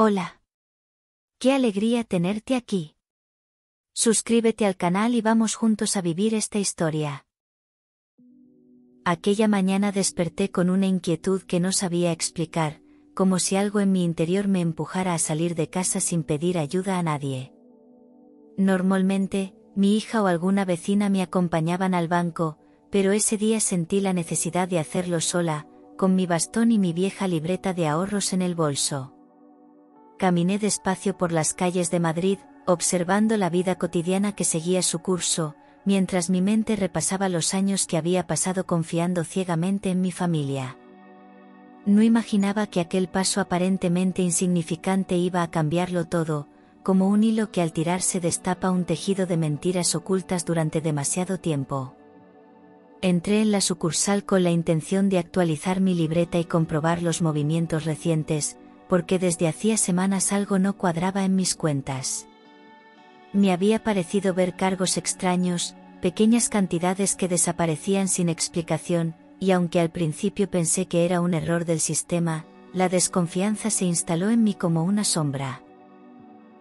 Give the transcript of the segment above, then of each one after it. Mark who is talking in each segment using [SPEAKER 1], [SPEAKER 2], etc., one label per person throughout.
[SPEAKER 1] Hola. Qué alegría tenerte aquí. Suscríbete al canal y vamos juntos a vivir esta historia. Aquella mañana desperté con una inquietud que no sabía explicar, como si algo en mi interior me empujara a salir de casa sin pedir ayuda a nadie. Normalmente, mi hija o alguna vecina me acompañaban al banco, pero ese día sentí la necesidad de hacerlo sola, con mi bastón y mi vieja libreta de ahorros en el bolso. Caminé despacio por las calles de Madrid, observando la vida cotidiana que seguía su curso, mientras mi mente repasaba los años que había pasado confiando ciegamente en mi familia. No imaginaba que aquel paso aparentemente insignificante iba a cambiarlo todo, como un hilo que al tirarse destapa un tejido de mentiras ocultas durante demasiado tiempo. Entré en la sucursal con la intención de actualizar mi libreta y comprobar los movimientos recientes, porque desde hacía semanas algo no cuadraba en mis cuentas. Me había parecido ver cargos extraños, pequeñas cantidades que desaparecían sin explicación, y aunque al principio pensé que era un error del sistema, la desconfianza se instaló en mí como una sombra.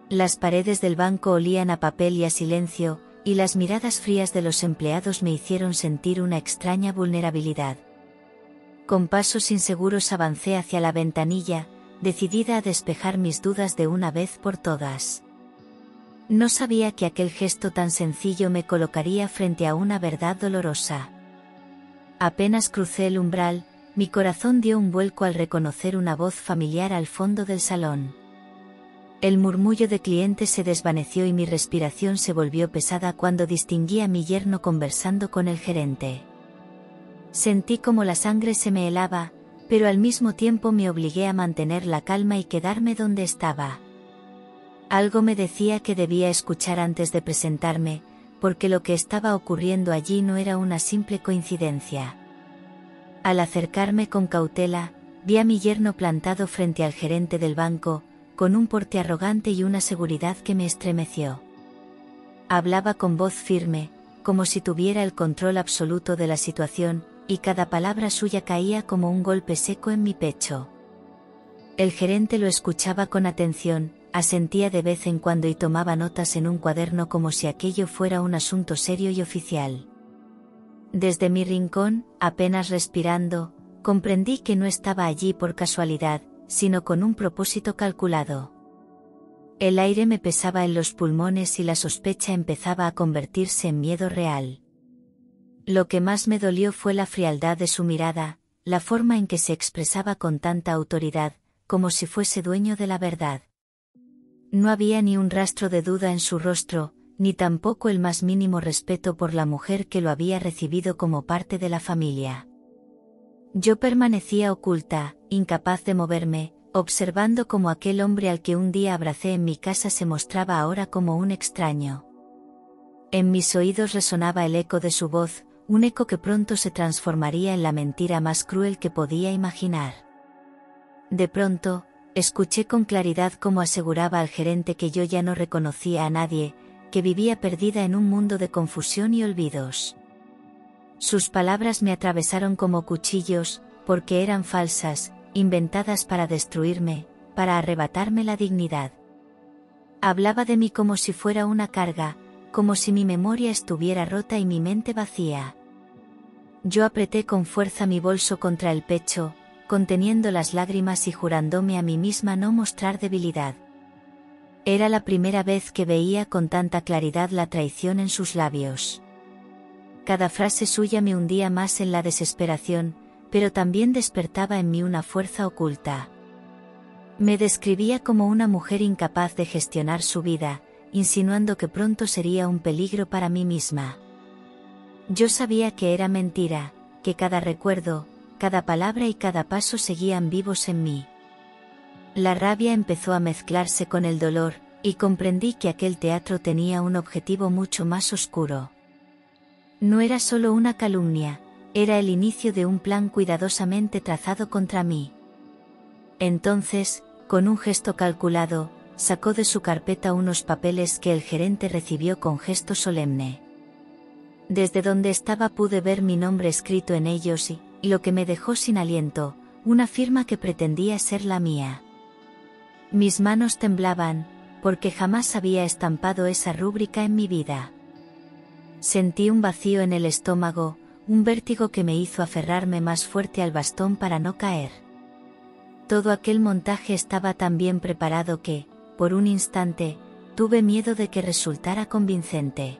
[SPEAKER 1] Las paredes del banco olían a papel y a silencio, y las miradas frías de los empleados me hicieron sentir una extraña vulnerabilidad. Con pasos inseguros avancé hacia la ventanilla, decidida a despejar mis dudas de una vez por todas. No sabía que aquel gesto tan sencillo me colocaría frente a una verdad dolorosa. Apenas crucé el umbral, mi corazón dio un vuelco al reconocer una voz familiar al fondo del salón. El murmullo de clientes se desvaneció y mi respiración se volvió pesada cuando distinguí a mi yerno conversando con el gerente. Sentí como la sangre se me helaba, pero al mismo tiempo me obligué a mantener la calma y quedarme donde estaba. Algo me decía que debía escuchar antes de presentarme, porque lo que estaba ocurriendo allí no era una simple coincidencia. Al acercarme con cautela, vi a mi yerno plantado frente al gerente del banco, con un porte arrogante y una seguridad que me estremeció. Hablaba con voz firme, como si tuviera el control absoluto de la situación, y cada palabra suya caía como un golpe seco en mi pecho. El gerente lo escuchaba con atención, asentía de vez en cuando y tomaba notas en un cuaderno como si aquello fuera un asunto serio y oficial. Desde mi rincón, apenas respirando, comprendí que no estaba allí por casualidad, sino con un propósito calculado. El aire me pesaba en los pulmones y la sospecha empezaba a convertirse en miedo real. Lo que más me dolió fue la frialdad de su mirada, la forma en que se expresaba con tanta autoridad, como si fuese dueño de la verdad. No había ni un rastro de duda en su rostro, ni tampoco el más mínimo respeto por la mujer que lo había recibido como parte de la familia. Yo permanecía oculta, incapaz de moverme, observando cómo aquel hombre al que un día abracé en mi casa se mostraba ahora como un extraño. En mis oídos resonaba el eco de su voz, un eco que pronto se transformaría en la mentira más cruel que podía imaginar. De pronto, escuché con claridad cómo aseguraba al gerente que yo ya no reconocía a nadie, que vivía perdida en un mundo de confusión y olvidos. Sus palabras me atravesaron como cuchillos, porque eran falsas, inventadas para destruirme, para arrebatarme la dignidad. Hablaba de mí como si fuera una carga, como si mi memoria estuviera rota y mi mente vacía. Yo apreté con fuerza mi bolso contra el pecho, conteniendo las lágrimas y jurándome a mí misma no mostrar debilidad. Era la primera vez que veía con tanta claridad la traición en sus labios. Cada frase suya me hundía más en la desesperación, pero también despertaba en mí una fuerza oculta. Me describía como una mujer incapaz de gestionar su vida, insinuando que pronto sería un peligro para mí misma. Yo sabía que era mentira, que cada recuerdo, cada palabra y cada paso seguían vivos en mí. La rabia empezó a mezclarse con el dolor, y comprendí que aquel teatro tenía un objetivo mucho más oscuro. No era solo una calumnia, era el inicio de un plan cuidadosamente trazado contra mí. Entonces, con un gesto calculado, sacó de su carpeta unos papeles que el gerente recibió con gesto solemne. Desde donde estaba pude ver mi nombre escrito en ellos y lo que me dejó sin aliento, una firma que pretendía ser la mía. Mis manos temblaban, porque jamás había estampado esa rúbrica en mi vida. Sentí un vacío en el estómago, un vértigo que me hizo aferrarme más fuerte al bastón para no caer. Todo aquel montaje estaba tan bien preparado que, por un instante, tuve miedo de que resultara convincente.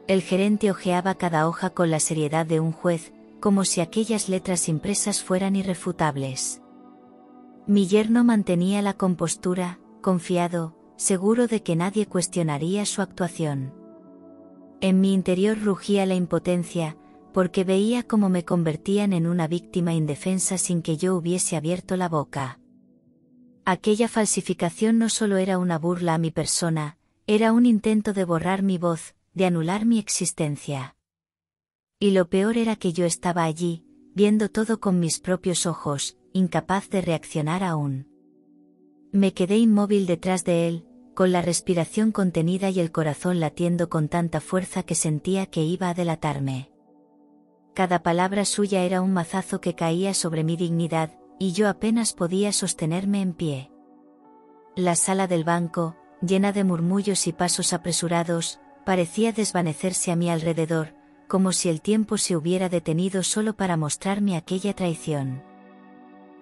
[SPEAKER 1] El gerente hojeaba cada hoja con la seriedad de un juez, como si aquellas letras impresas fueran irrefutables. Mi yerno mantenía la compostura, confiado, seguro de que nadie cuestionaría su actuación. En mi interior rugía la impotencia, porque veía cómo me convertían en una víctima indefensa sin que yo hubiese abierto la boca. Aquella falsificación no solo era una burla a mi persona, era un intento de borrar mi voz, de anular mi existencia. Y lo peor era que yo estaba allí, viendo todo con mis propios ojos, incapaz de reaccionar aún. Me quedé inmóvil detrás de él, con la respiración contenida y el corazón latiendo con tanta fuerza que sentía que iba a delatarme. Cada palabra suya era un mazazo que caía sobre mi dignidad, y yo apenas podía sostenerme en pie. La sala del banco, llena de murmullos y pasos apresurados, parecía desvanecerse a mi alrededor, como si el tiempo se hubiera detenido solo para mostrarme aquella traición.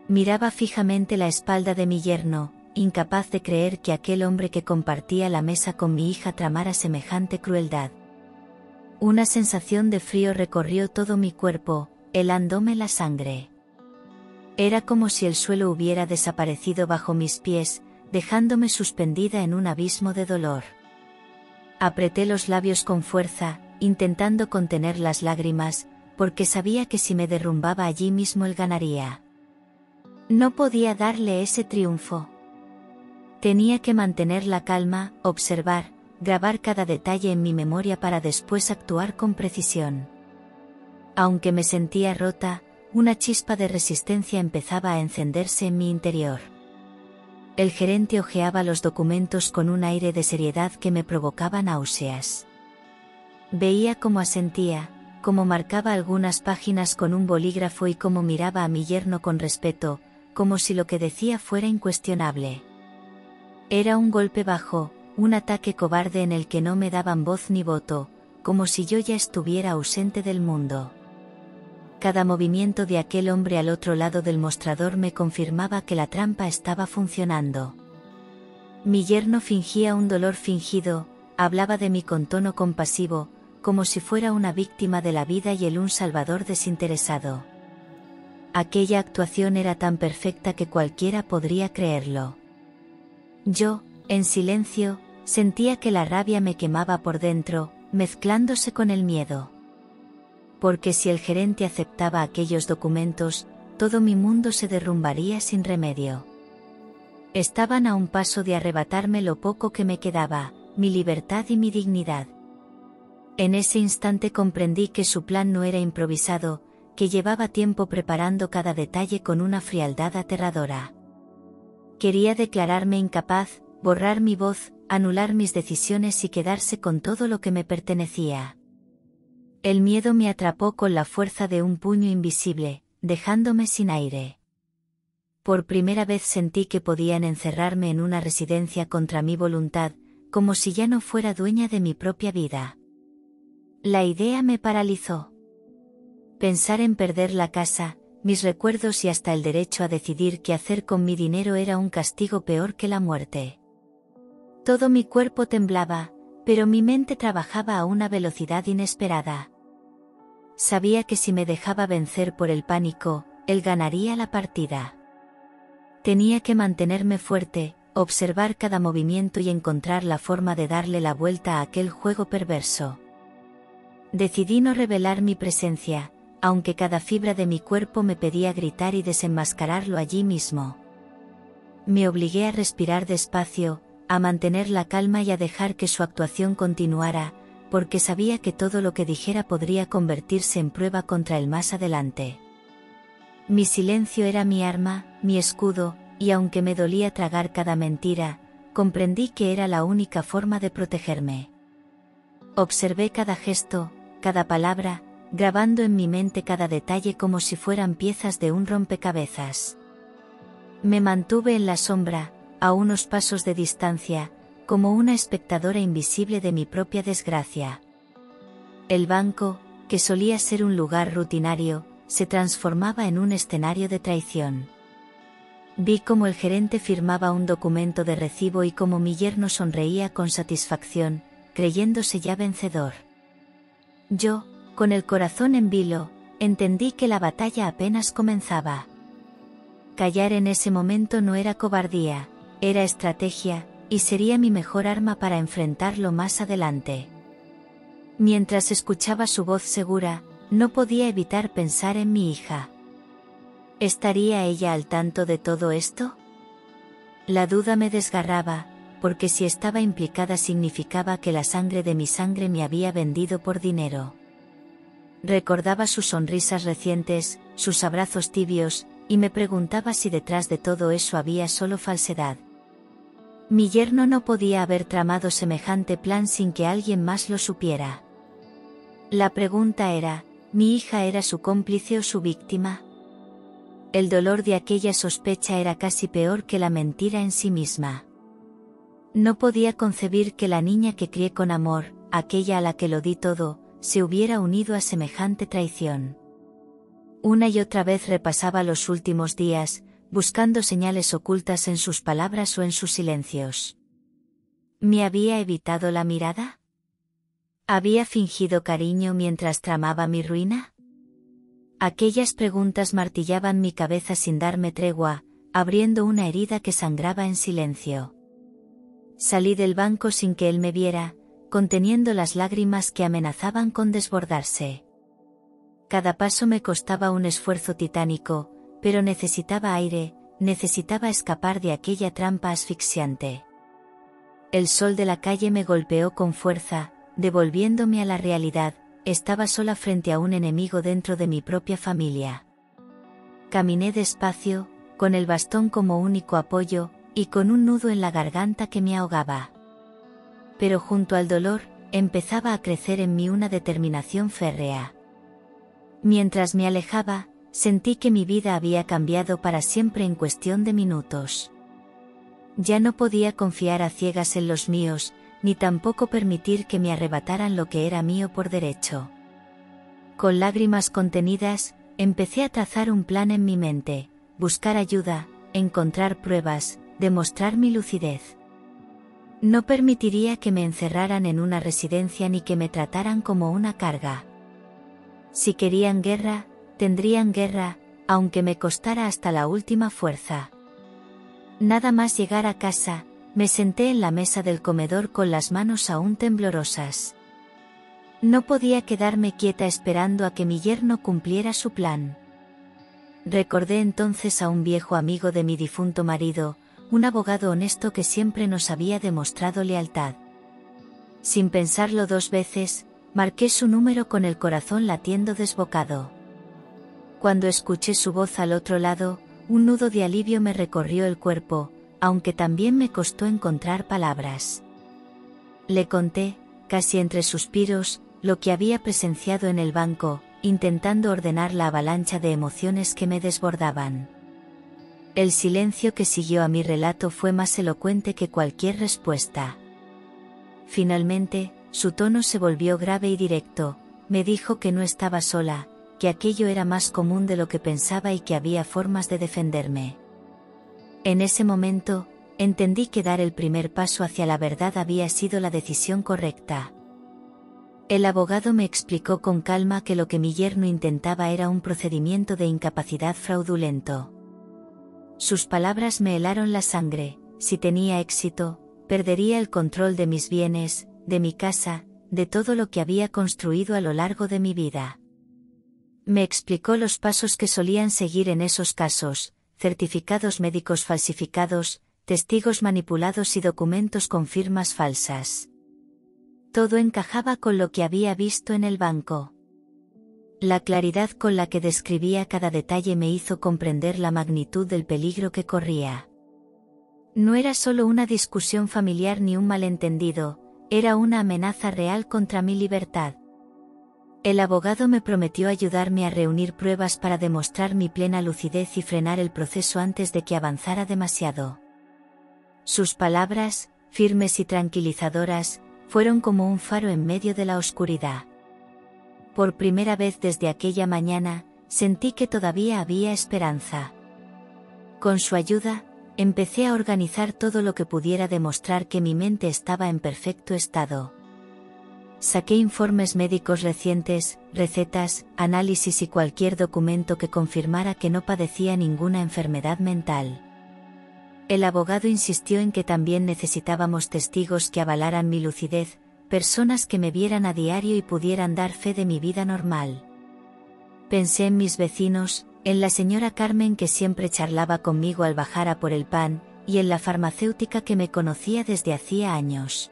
[SPEAKER 1] Miraba fijamente la espalda de mi yerno, incapaz de creer que aquel hombre que compartía la mesa con mi hija tramara semejante crueldad. Una sensación de frío recorrió todo mi cuerpo, helándome la sangre. Era como si el suelo hubiera desaparecido bajo mis pies, dejándome suspendida en un abismo de dolor. Apreté los labios con fuerza, intentando contener las lágrimas, porque sabía que si me derrumbaba allí mismo él ganaría. No podía darle ese triunfo. Tenía que mantener la calma, observar, grabar cada detalle en mi memoria para después actuar con precisión. Aunque me sentía rota, una chispa de resistencia empezaba a encenderse en mi interior. El gerente hojeaba los documentos con un aire de seriedad que me provocaba náuseas. Veía cómo asentía, cómo marcaba algunas páginas con un bolígrafo y cómo miraba a mi yerno con respeto, como si lo que decía fuera incuestionable. Era un golpe bajo, un ataque cobarde en el que no me daban voz ni voto, como si yo ya estuviera ausente del mundo. Cada movimiento de aquel hombre al otro lado del mostrador me confirmaba que la trampa estaba funcionando. Mi yerno fingía un dolor fingido, hablaba de mí con tono compasivo, como si fuera una víctima de la vida y él un salvador desinteresado. Aquella actuación era tan perfecta que cualquiera podría creerlo. Yo, en silencio, sentía que la rabia me quemaba por dentro, mezclándose con el miedo. Porque si el gerente aceptaba aquellos documentos, todo mi mundo se derrumbaría sin remedio. Estaban a un paso de arrebatarme lo poco que me quedaba, mi libertad y mi dignidad. En ese instante comprendí que su plan no era improvisado, que llevaba tiempo preparando cada detalle con una frialdad aterradora. Quería declararme incapaz, borrar mi voz, anular mis decisiones y quedarse con todo lo que me pertenecía. El miedo me atrapó con la fuerza de un puño invisible, dejándome sin aire. Por primera vez sentí que podían encerrarme en una residencia contra mi voluntad, como si ya no fuera dueña de mi propia vida. La idea me paralizó. Pensar en perder la casa, mis recuerdos y hasta el derecho a decidir qué hacer con mi dinero era un castigo peor que la muerte. Todo mi cuerpo temblaba, pero mi mente trabajaba a una velocidad inesperada. Sabía que si me dejaba vencer por el pánico, él ganaría la partida. Tenía que mantenerme fuerte, observar cada movimiento y encontrar la forma de darle la vuelta a aquel juego perverso. Decidí no revelar mi presencia, aunque cada fibra de mi cuerpo me pedía gritar y desenmascararlo allí mismo. Me obligué a respirar despacio, a mantener la calma y a dejar que su actuación continuara, porque sabía que todo lo que dijera podría convertirse en prueba contra él más adelante. Mi silencio era mi arma, mi escudo, y aunque me dolía tragar cada mentira, comprendí que era la única forma de protegerme. Observé cada gesto, cada palabra, grabando en mi mente cada detalle como si fueran piezas de un rompecabezas. Me mantuve en la sombra, a unos pasos de distancia, como una espectadora invisible de mi propia desgracia. El banco, que solía ser un lugar rutinario, se transformaba en un escenario de traición. Vi cómo el gerente firmaba un documento de recibo y cómo mi yerno sonreía con satisfacción, creyéndose ya vencedor. Yo, con el corazón en vilo, entendí que la batalla apenas comenzaba. Callar en ese momento no era cobardía, era estrategia, y sería mi mejor arma para enfrentarlo más adelante. Mientras escuchaba su voz segura, no podía evitar pensar en mi hija. ¿Estaría ella al tanto de todo esto? La duda me desgarraba, porque si estaba implicada significaba que la sangre de mi sangre me había vendido por dinero. Recordaba sus sonrisas recientes, sus abrazos tibios, y me preguntaba si detrás de todo eso había solo falsedad. Mi yerno no podía haber tramado semejante plan sin que alguien más lo supiera. La pregunta era, ¿mi hija era su cómplice o su víctima? El dolor de aquella sospecha era casi peor que la mentira en sí misma. No podía concebir que la niña que crié con amor, aquella a la que lo di todo, se hubiera unido a semejante traición. Una y otra vez repasaba los últimos días, buscando señales ocultas en sus palabras o en sus silencios. ¿Me había evitado la mirada? ¿Había fingido cariño mientras tramaba mi ruina? Aquellas preguntas martillaban mi cabeza sin darme tregua, abriendo una herida que sangraba en silencio. Salí del banco sin que él me viera, conteniendo las lágrimas que amenazaban con desbordarse. Cada paso me costaba un esfuerzo titánico, pero necesitaba aire, necesitaba escapar de aquella trampa asfixiante. El sol de la calle me golpeó con fuerza, devolviéndome a la realidad. Estaba sola frente a un enemigo dentro de mi propia familia. Caminé despacio, con el bastón como único apoyo, y con un nudo en la garganta que me ahogaba. Pero junto al dolor, empezaba a crecer en mí una determinación férrea. Mientras me alejaba, sentí que mi vida había cambiado para siempre en cuestión de minutos. Ya no podía confiar a ciegas en los míos, ni tampoco permitir que me arrebataran lo que era mío por derecho. Con lágrimas contenidas, empecé a trazar un plan en mi mente, buscar ayuda, encontrar pruebas, demostrar mi lucidez. No permitiría que me encerraran en una residencia ni que me trataran como una carga. Si querían guerra, tendrían guerra, aunque me costara hasta la última fuerza. Nada más llegar a casa, me senté en la mesa del comedor con las manos aún temblorosas. No podía quedarme quieta esperando a que mi yerno cumpliera su plan. Recordé entonces a un viejo amigo de mi difunto marido, un abogado honesto que siempre nos había demostrado lealtad. Sin pensarlo dos veces, marqué su número con el corazón latiendo desbocado. Cuando escuché su voz al otro lado, un nudo de alivio me recorrió el cuerpo, aunque también me costó encontrar palabras. Le conté, casi entre suspiros, lo que había presenciado en el banco, intentando ordenar la avalancha de emociones que me desbordaban. El silencio que siguió a mi relato fue más elocuente que cualquier respuesta. Finalmente, su tono se volvió grave y directo, me dijo que no estaba sola, que aquello era más común de lo que pensaba y que había formas de defenderme. En ese momento, entendí que dar el primer paso hacia la verdad había sido la decisión correcta. El abogado me explicó con calma que lo que mi yerno intentaba era un procedimiento de incapacidad fraudulento. Sus palabras me helaron la sangre: si tenía éxito, perdería el control de mis bienes, de mi casa, de todo lo que había construido a lo largo de mi vida. Me explicó los pasos que solían seguir en esos casos: certificados médicos falsificados, testigos manipulados y documentos con firmas falsas. Todo encajaba con lo que había visto en el banco. La claridad con la que describía cada detalle me hizo comprender la magnitud del peligro que corría. No era solo una discusión familiar ni un malentendido, era una amenaza real contra mi libertad. El abogado me prometió ayudarme a reunir pruebas para demostrar mi plena lucidez y frenar el proceso antes de que avanzara demasiado. Sus palabras, firmes y tranquilizadoras, fueron como un faro en medio de la oscuridad. Por primera vez desde aquella mañana, sentí que todavía había esperanza. Con su ayuda, empecé a organizar todo lo que pudiera demostrar que mi mente estaba en perfecto estado. Saqué informes médicos recientes, recetas, análisis y cualquier documento que confirmara que no padecía ninguna enfermedad mental. El abogado insistió en que también necesitábamos testigos que avalaran mi lucidez, personas que me vieran a diario y pudieran dar fe de mi vida normal. Pensé en mis vecinos, en la señora Carmen que siempre charlaba conmigo al bajar a por el pan, y en la farmacéutica que me conocía desde hacía años.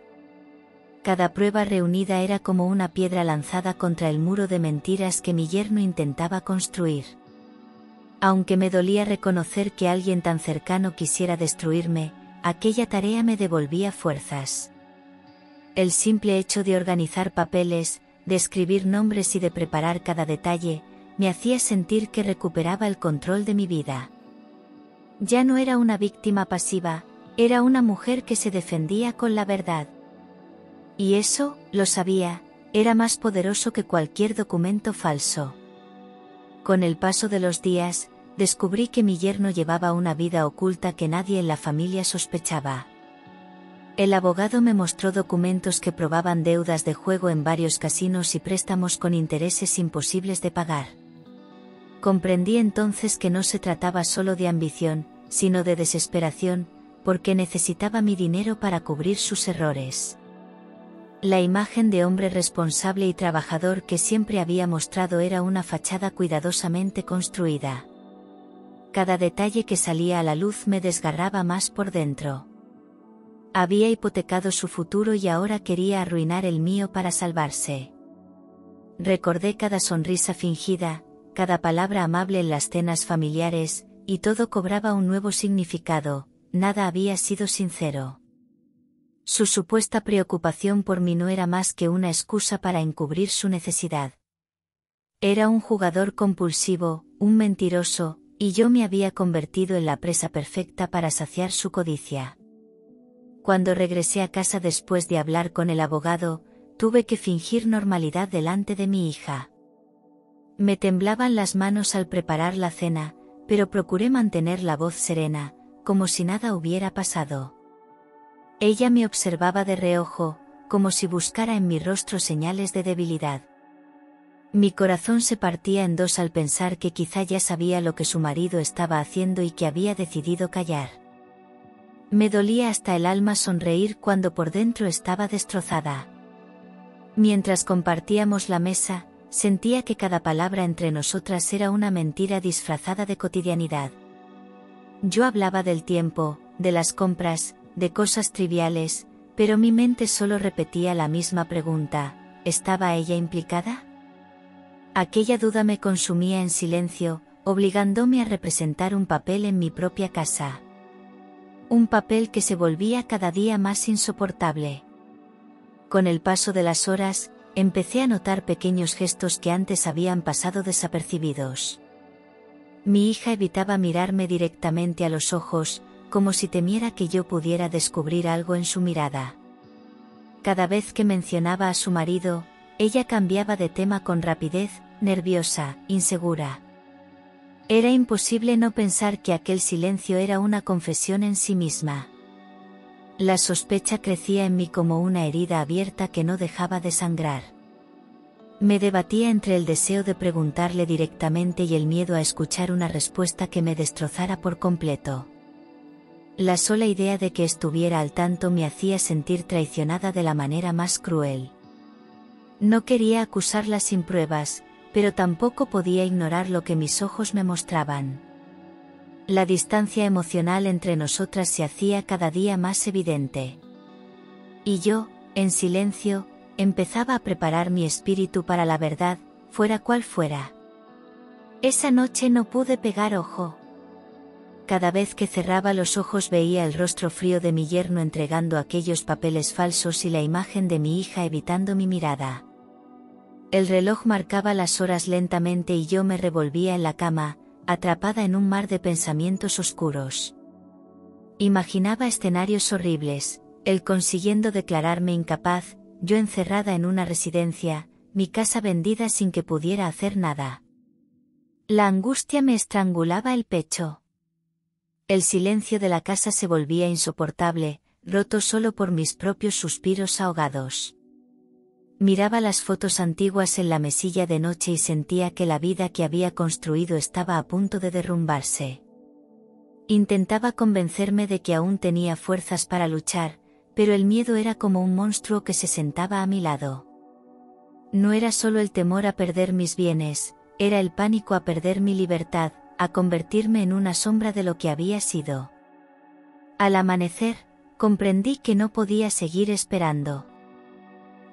[SPEAKER 1] Cada prueba reunida era como una piedra lanzada contra el muro de mentiras que mi yerno intentaba construir. Aunque me dolía reconocer que alguien tan cercano quisiera destruirme, aquella tarea me devolvía fuerzas. El simple hecho de organizar papeles, de escribir nombres y de preparar cada detalle, me hacía sentir que recuperaba el control de mi vida. Ya no era una víctima pasiva, era una mujer que se defendía con la verdad. Y eso, lo sabía, era más poderoso que cualquier documento falso. Con el paso de los días, descubrí que mi yerno llevaba una vida oculta que nadie en la familia sospechaba. El abogado me mostró documentos que probaban deudas de juego en varios casinos y préstamos con intereses imposibles de pagar. Comprendí entonces que no se trataba solo de ambición, sino de desesperación, porque necesitaba mi dinero para cubrir sus errores. La imagen de hombre responsable y trabajador que siempre había mostrado era una fachada cuidadosamente construida. Cada detalle que salía a la luz me desgarraba más por dentro. Había hipotecado su futuro y ahora quería arruinar el mío para salvarse. Recordé cada sonrisa fingida, cada palabra amable en las cenas familiares, y todo cobraba un nuevo significado, nada había sido sincero. Su supuesta preocupación por mí no era más que una excusa para encubrir su necesidad. Era un jugador compulsivo, un mentiroso, y yo me había convertido en la presa perfecta para saciar su codicia. Cuando regresé a casa después de hablar con el abogado, tuve que fingir normalidad delante de mi hija. Me temblaban las manos al preparar la cena, pero procuré mantener la voz serena, como si nada hubiera pasado. Ella me observaba de reojo, como si buscara en mi rostro señales de debilidad. Mi corazón se partía en dos al pensar que quizá ya sabía lo que su marido estaba haciendo y que había decidido callar. Me dolía hasta el alma sonreír cuando por dentro estaba destrozada. Mientras compartíamos la mesa, sentía que cada palabra entre nosotras era una mentira disfrazada de cotidianidad. Yo hablaba del tiempo, de las compras, de cosas triviales, pero mi mente solo repetía la misma pregunta: ¿estaba ella implicada? Aquella duda me consumía en silencio, obligándome a representar un papel en mi propia casa. Un papel que se volvía cada día más insoportable. Con el paso de las horas, empecé a notar pequeños gestos que antes habían pasado desapercibidos. Mi hija evitaba mirarme directamente a los ojos, como si temiera que yo pudiera descubrir algo en su mirada. Cada vez que mencionaba a su marido, ella cambiaba de tema con rapidez, nerviosa, insegura. Era imposible no pensar que aquel silencio era una confesión en sí misma. La sospecha crecía en mí como una herida abierta que no dejaba de sangrar. Me debatía entre el deseo de preguntarle directamente y el miedo a escuchar una respuesta que me destrozara por completo. La sola idea de que estuviera al tanto me hacía sentir traicionada de la manera más cruel. No quería acusarla sin pruebas, pero tampoco podía ignorar lo que mis ojos me mostraban. La distancia emocional entre nosotras se hacía cada día más evidente. Y yo, en silencio, empezaba a preparar mi espíritu para la verdad, fuera cual fuera. Esa noche no pude pegar ojo. Cada vez que cerraba los ojos veía el rostro frío de mi yerno entregando aquellos papeles falsos y la imagen de mi hija evitando mi mirada. El reloj marcaba las horas lentamente y yo me revolvía en la cama, atrapada en un mar de pensamientos oscuros. Imaginaba escenarios horribles, él consiguiendo declararme incapaz, yo encerrada en una residencia, mi casa vendida sin que pudiera hacer nada. La angustia me estrangulaba el pecho. El silencio de la casa se volvía insoportable, roto solo por mis propios suspiros ahogados. Miraba las fotos antiguas en la mesilla de noche y sentía que la vida que había construido estaba a punto de derrumbarse. Intentaba convencerme de que aún tenía fuerzas para luchar, pero el miedo era como un monstruo que se sentaba a mi lado. No era solo el temor a perder mis bienes, era el pánico a perder mi libertad, a convertirme en una sombra de lo que había sido. Al amanecer, comprendí que no podía seguir esperando.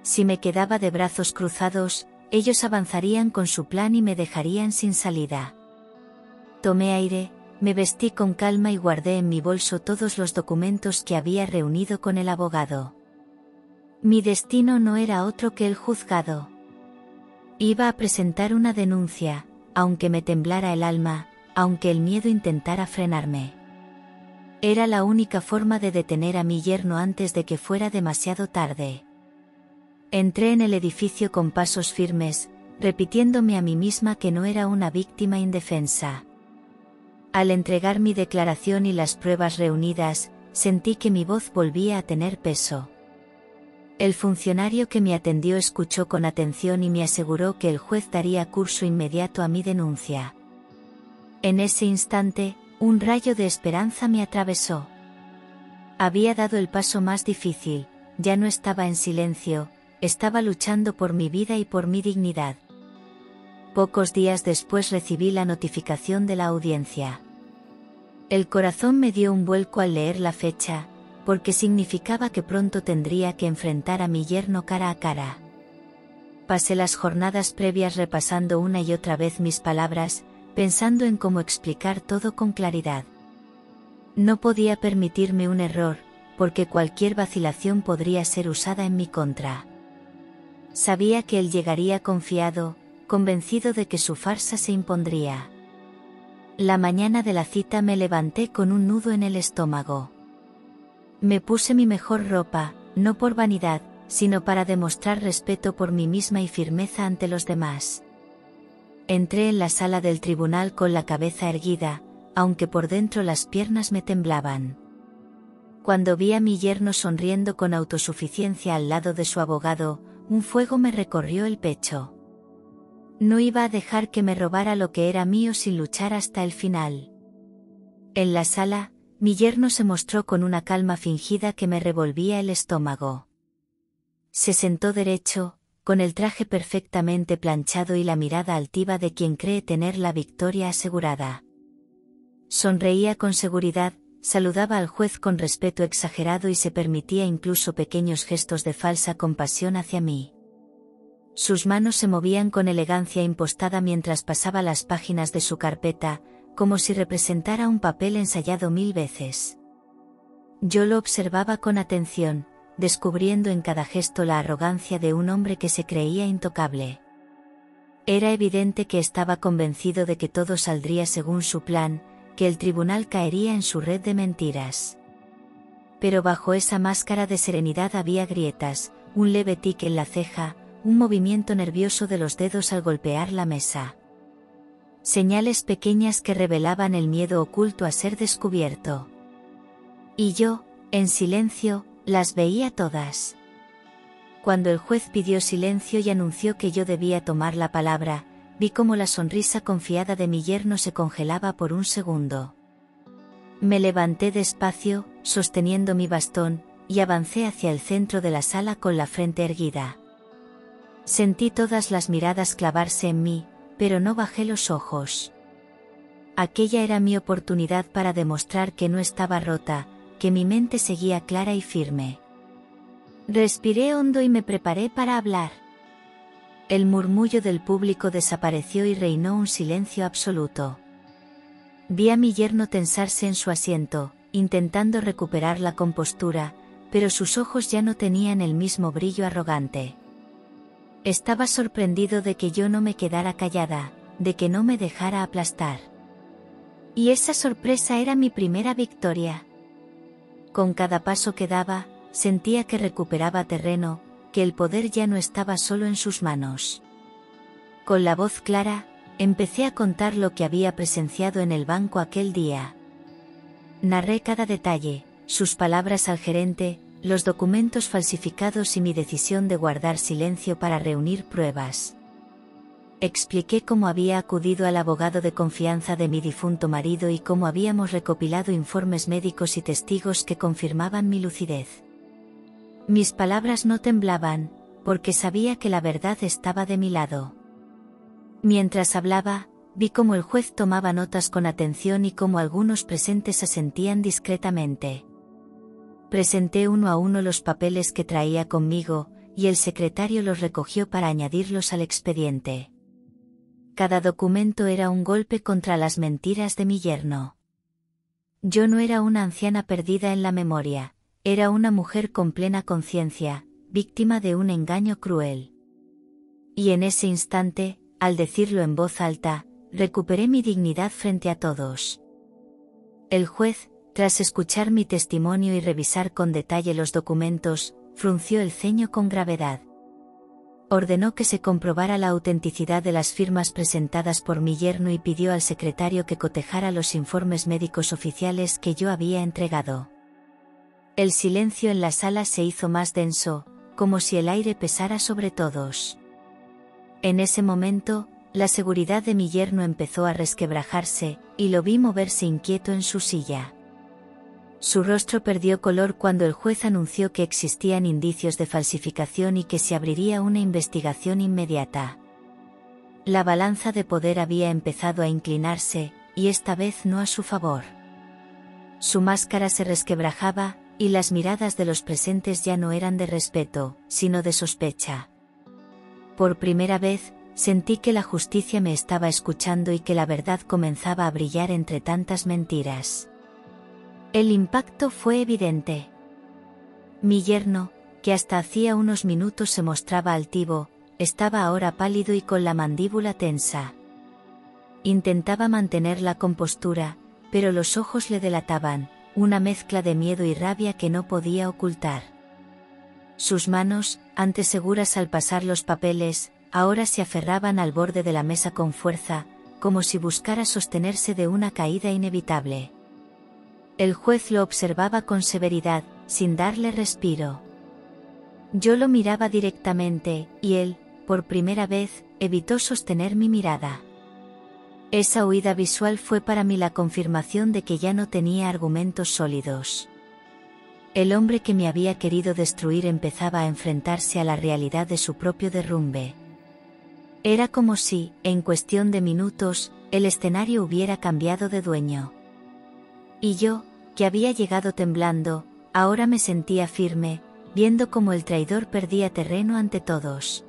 [SPEAKER 1] Si me quedaba de brazos cruzados, ellos avanzarían con su plan y me dejarían sin salida. Tomé aire, me vestí con calma y guardé en mi bolso todos los documentos que había reunido con el abogado. Mi destino no era otro que el juzgado. Iba a presentar una denuncia, aunque me temblara el alma, aunque el miedo intentara frenarme. Era la única forma de detener a mi yerno antes de que fuera demasiado tarde. Entré en el edificio con pasos firmes, repitiéndome a mí misma que no era una víctima indefensa. Al entregar mi declaración y las pruebas reunidas, sentí que mi voz volvía a tener peso. El funcionario que me atendió escuchó con atención y me aseguró que el juez daría curso inmediato a mi denuncia. En ese instante, un rayo de esperanza me atravesó. Había dado el paso más difícil, ya no estaba en silencio, estaba luchando por mi vida y por mi dignidad. Pocos días después recibí la notificación de la audiencia. El corazón me dio un vuelco al leer la fecha, porque significaba que pronto tendría que enfrentar a mi yerno cara a cara. Pasé las jornadas previas repasando una y otra vez mis palabras, pensando en cómo explicar todo con claridad. No podía permitirme un error, porque cualquier vacilación podría ser usada en mi contra. Sabía que él llegaría confiado, convencido de que su farsa se impondría. La mañana de la cita me levanté con un nudo en el estómago. Me puse mi mejor ropa, no por vanidad, sino para demostrar respeto por mí misma y firmeza ante los demás. Entré en la sala del tribunal con la cabeza erguida, aunque por dentro las piernas me temblaban. Cuando vi a mi yerno sonriendo con autosuficiencia al lado de su abogado, un fuego me recorrió el pecho. No iba a dejar que me robara lo que era mío sin luchar hasta el final. En la sala, mi yerno se mostró con una calma fingida que me revolvía el estómago. Se sentó derecho, con el traje perfectamente planchado y la mirada altiva de quien cree tener la victoria asegurada. Sonreía con seguridad, saludaba al juez con respeto exagerado y se permitía incluso pequeños gestos de falsa compasión hacia mí. Sus manos se movían con elegancia impostada mientras pasaba las páginas de su carpeta, como si representara un papel ensayado 1000 veces. Yo lo observaba con atención, descubriendo en cada gesto la arrogancia de un hombre que se creía intocable. Era evidente que estaba convencido de que todo saldría según su plan, que el tribunal caería en su red de mentiras. Pero bajo esa máscara de serenidad había grietas, un leve tic en la ceja, un movimiento nervioso de los dedos al golpear la mesa. Señales pequeñas que revelaban el miedo oculto a ser descubierto. Y yo, en silencio, las veía todas. Cuando el juez pidió silencio y anunció que yo debía tomar la palabra, vi cómo la sonrisa confiada de mi yerno se congelaba por un segundo. Me levanté despacio, sosteniendo mi bastón, y avancé hacia el centro de la sala con la frente erguida. Sentí todas las miradas clavarse en mí, pero no bajé los ojos. Aquella era mi oportunidad para demostrar que no estaba rota, que mi mente seguía clara y firme. Respiré hondo y me preparé para hablar. El murmullo del público desapareció y reinó un silencio absoluto. Vi a mi yerno tensarse en su asiento, intentando recuperar la compostura, pero sus ojos ya no tenían el mismo brillo arrogante. Estaba sorprendido de que yo no me quedara callada, de que no me dejara aplastar. Y esa sorpresa era mi primera victoria. Con cada paso que daba, sentía que recuperaba terreno, que el poder ya no estaba solo en sus manos. Con la voz clara, empecé a contar lo que había presenciado en el banco aquel día. Narré cada detalle, sus palabras al gerente, los documentos falsificados y mi decisión de guardar silencio para reunir pruebas. Expliqué cómo había acudido al abogado de confianza de mi difunto marido y cómo habíamos recopilado informes médicos y testigos que confirmaban mi lucidez. Mis palabras no temblaban, porque sabía que la verdad estaba de mi lado. Mientras hablaba, vi cómo el juez tomaba notas con atención y cómo algunos presentes asentían discretamente. Presenté uno a uno los papeles que traía conmigo, y el secretario los recogió para añadirlos al expediente. Cada documento era un golpe contra las mentiras de mi yerno. Yo no era una anciana perdida en la memoria, era una mujer con plena conciencia, víctima de un engaño cruel. Y en ese instante, al decirlo en voz alta, recuperé mi dignidad frente a todos. El juez, tras escuchar mi testimonio y revisar con detalle los documentos, frunció el ceño con gravedad. Ordenó que se comprobara la autenticidad de las firmas presentadas por mi yerno y pidió al secretario que cotejara los informes médicos oficiales que yo había entregado. El silencio en la sala se hizo más denso, como si el aire pesara sobre todos. En ese momento, la seguridad de mi yerno empezó a resquebrajarse, y lo vi moverse inquieto en su silla. Su rostro perdió color cuando el juez anunció que existían indicios de falsificación y que se abriría una investigación inmediata. La balanza de poder había empezado a inclinarse, y esta vez no a su favor. Su máscara se resquebrajaba, y las miradas de los presentes ya no eran de respeto, sino de sospecha. Por primera vez, sentí que la justicia me estaba escuchando y que la verdad comenzaba a brillar entre tantas mentiras. El impacto fue evidente. Mi yerno, que hasta hacía unos minutos se mostraba altivo, estaba ahora pálido y con la mandíbula tensa. Intentaba mantener la compostura, pero los ojos le delataban, una mezcla de miedo y rabia que no podía ocultar. Sus manos, antes seguras al pasar los papeles, ahora se aferraban al borde de la mesa con fuerza, como si buscara sostenerse de una caída inevitable. El juez lo observaba con severidad, sin darle respiro. Yo lo miraba directamente, y él, por primera vez, evitó sostener mi mirada. Esa huida visual fue para mí la confirmación de que ya no tenía argumentos sólidos. El hombre que me había querido destruir empezaba a enfrentarse a la realidad de su propio derrumbe. Era como si, en cuestión de minutos, el escenario hubiera cambiado de dueño. Y yo, que había llegado temblando, ahora me sentía firme, viendo cómo el traidor perdía terreno ante todos.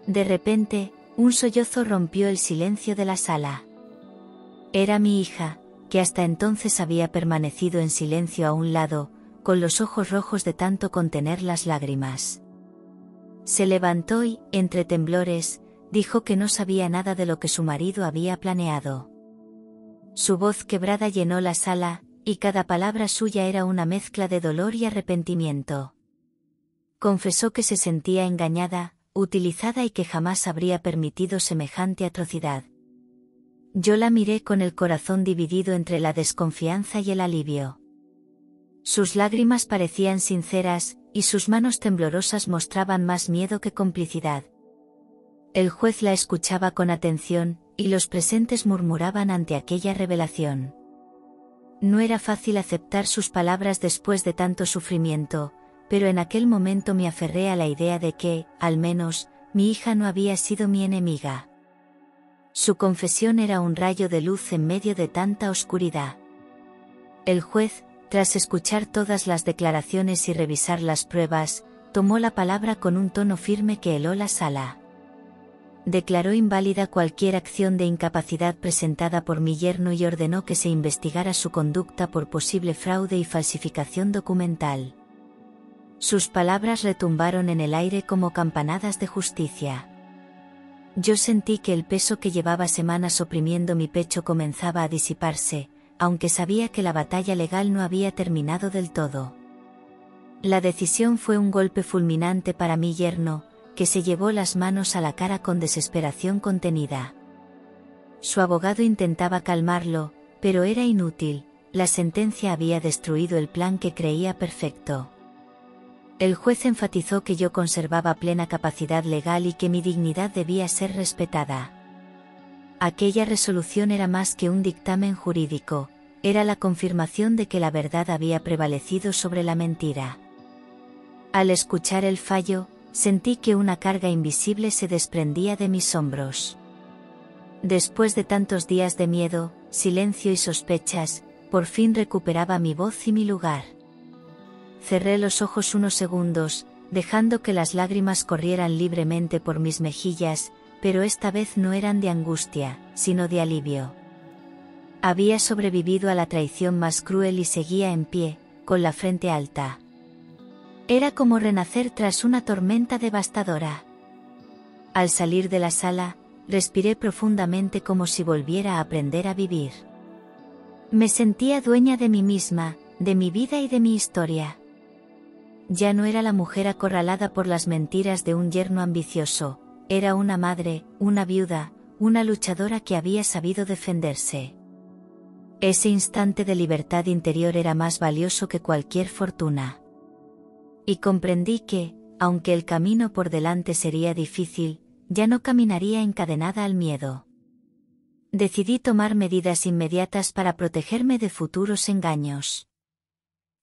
[SPEAKER 1] De repente, un sollozo rompió el silencio de la sala. Era mi hija, que hasta entonces había permanecido en silencio a un lado, con los ojos rojos de tanto contener las lágrimas. Se levantó y, entre temblores, dijo que no sabía nada de lo que su marido había planeado. Su voz quebrada llenó la sala, y cada palabra suya era una mezcla de dolor y arrepentimiento. Confesó que se sentía engañada, utilizada y que jamás habría permitido semejante atrocidad. Yo la miré con el corazón dividido entre la desconfianza y el alivio. Sus lágrimas parecían sinceras, y sus manos temblorosas mostraban más miedo que complicidad. El juez la escuchaba con atención, y los presentes murmuraban ante aquella revelación. No era fácil aceptar sus palabras después de tanto sufrimiento, pero en aquel momento me aferré a la idea de que, al menos, mi hija no había sido mi enemiga. Su confesión era un rayo de luz en medio de tanta oscuridad. El juez, tras escuchar todas las declaraciones y revisar las pruebas, tomó la palabra con un tono firme que heló la sala. Declaró inválida cualquier acción de incapacidad presentada por mi yerno y ordenó que se investigara su conducta por posible fraude y falsificación documental. Sus palabras retumbaron en el aire como campanadas de justicia. Yo sentí que el peso que llevaba semanas oprimiendo mi pecho comenzaba a disiparse, aunque sabía que la batalla legal no había terminado del todo. La decisión fue un golpe fulminante para mi yerno, que se llevó las manos a la cara con desesperación contenida. Su abogado intentaba calmarlo, pero era inútil, la sentencia había destruido el plan que creía perfecto. El juez enfatizó que yo conservaba plena capacidad legal y que mi dignidad debía ser respetada. Aquella resolución era más que un dictamen jurídico, era la confirmación de que la verdad había prevalecido sobre la mentira. Al escuchar el fallo, sentí que una carga invisible se desprendía de mis hombros. Después de tantos días de miedo, silencio y sospechas, por fin recuperaba mi voz y mi lugar. Cerré los ojos unos segundos, dejando que las lágrimas corrieran libremente por mis mejillas, pero esta vez no eran de angustia, sino de alivio. Había sobrevivido a la traición más cruel y seguía en pie, con la frente alta. Era como renacer tras una tormenta devastadora. Al salir de la sala, respiré profundamente como si volviera a aprender a vivir. Me sentía dueña de mí misma, de mi vida y de mi historia. Ya no era la mujer acorralada por las mentiras de un yerno ambicioso, era una madre, una viuda, una luchadora que había sabido defenderse. Ese instante de libertad interior era más valioso que cualquier fortuna. Y comprendí que, aunque el camino por delante sería difícil, ya no caminaría encadenada al miedo. Decidí tomar medidas inmediatas para protegerme de futuros engaños.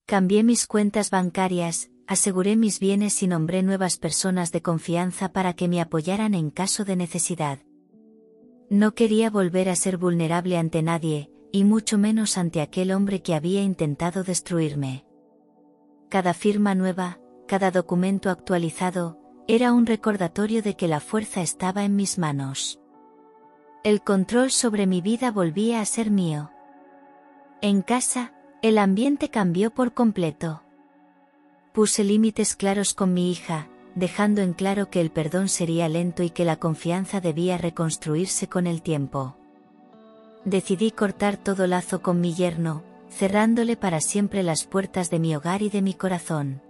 [SPEAKER 1] Cambié mis cuentas bancarias, aseguré mis bienes y nombré nuevas personas de confianza para que me apoyaran en caso de necesidad. No quería volver a ser vulnerable ante nadie, y mucho menos ante aquel hombre que había intentado destruirme. Cada firma nueva, cada documento actualizado, era un recordatorio de que la fuerza estaba en mis manos. El control sobre mi vida volvía a ser mío. En casa, el ambiente cambió por completo. Puse límites claros con mi hija, dejando en claro que el perdón sería lento y que la confianza debía reconstruirse con el tiempo. Decidí cortar todo lazo con mi yerno, cerrándole para siempre las puertas de mi hogar y de mi corazón.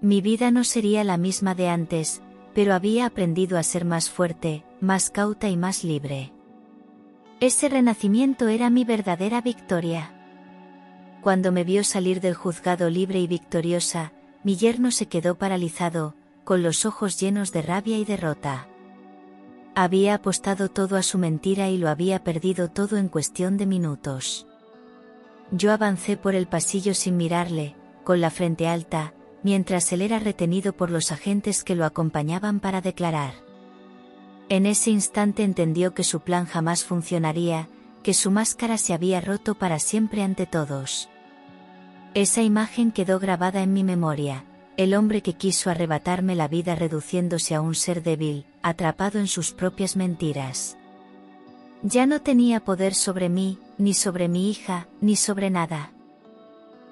[SPEAKER 1] Mi vida no sería la misma de antes, pero había aprendido a ser más fuerte, más cauta y más libre. Ese renacimiento era mi verdadera victoria. Cuando me vio salir del juzgado libre y victoriosa, mi yerno se quedó paralizado, con los ojos llenos de rabia y derrota. Había apostado todo a su mentira y lo había perdido todo en cuestión de minutos. Yo avancé por el pasillo sin mirarle, con la frente alta, mientras él era retenido por los agentes que lo acompañaban para declarar. En ese instante entendió que su plan jamás funcionaría, que su máscara se había roto para siempre ante todos. Esa imagen quedó grabada en mi memoria, el hombre que quiso arrebatarme la vida reduciéndose a un ser débil, atrapado en sus propias mentiras. Ya no tenía poder sobre mí, ni sobre mi hija, ni sobre nada.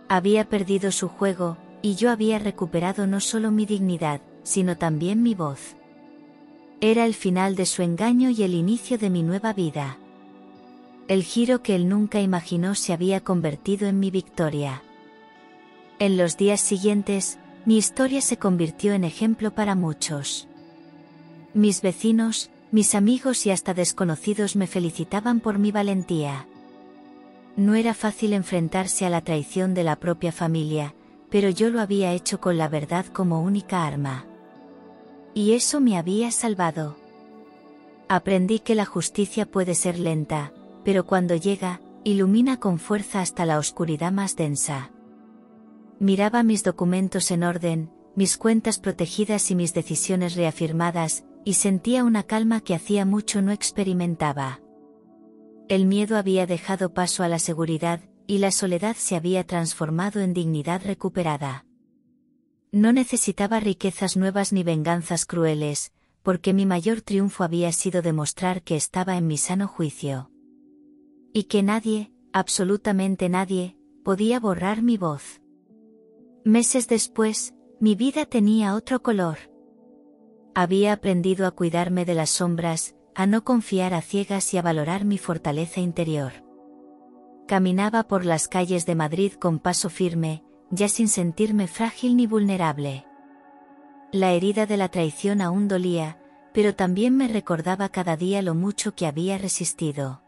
[SPEAKER 1] Había perdido su juego, y yo había recuperado no solo mi dignidad, sino también mi voz. Era el final de su engaño y el inicio de mi nueva vida. El giro que él nunca imaginó se había convertido en mi victoria. En los días siguientes, mi historia se convirtió en ejemplo para muchos. Mis vecinos, mis amigos y hasta desconocidos me felicitaban por mi valentía. No era fácil enfrentarse a la traición de la propia familia, pero yo lo había hecho con la verdad como única arma. Y eso me había salvado. Aprendí que la justicia puede ser lenta, pero cuando llega, ilumina con fuerza hasta la oscuridad más densa. Miraba mis documentos en orden, mis cuentas protegidas y mis decisiones reafirmadas, y sentía una calma que hacía mucho no experimentaba. El miedo había dejado paso a la seguridad, y la soledad se había transformado en dignidad recuperada. No necesitaba riquezas nuevas ni venganzas crueles, porque mi mayor triunfo había sido demostrar que estaba en mi sano juicio. Y que nadie, absolutamente nadie, podía borrar mi voz. Meses después, mi vida tenía otro color. Había aprendido a cuidarme de las sombras, a no confiar a ciegas y a valorar mi fortaleza interior. Caminaba por las calles de Madrid con paso firme, ya sin sentirme frágil ni vulnerable. La herida de la traición aún dolía, pero también me recordaba cada día lo mucho que había resistido.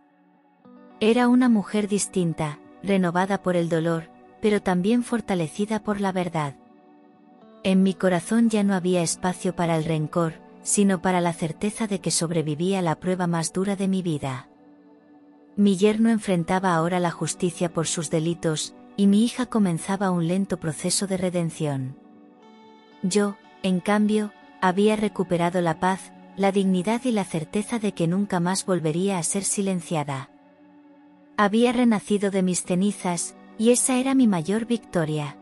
[SPEAKER 1] Era una mujer distinta, renovada por el dolor, pero también fortalecida por la verdad. En mi corazón ya no había espacio para el rencor, sino para la certeza de que sobrevivía la prueba más dura de mi vida. Mi yerno enfrentaba ahora la justicia por sus delitos, y mi hija comenzaba un lento proceso de redención. Yo, en cambio, había recuperado la paz, la dignidad y la certeza de que nunca más volvería a ser silenciada. Había renacido de mis cenizas, y esa era mi mayor victoria.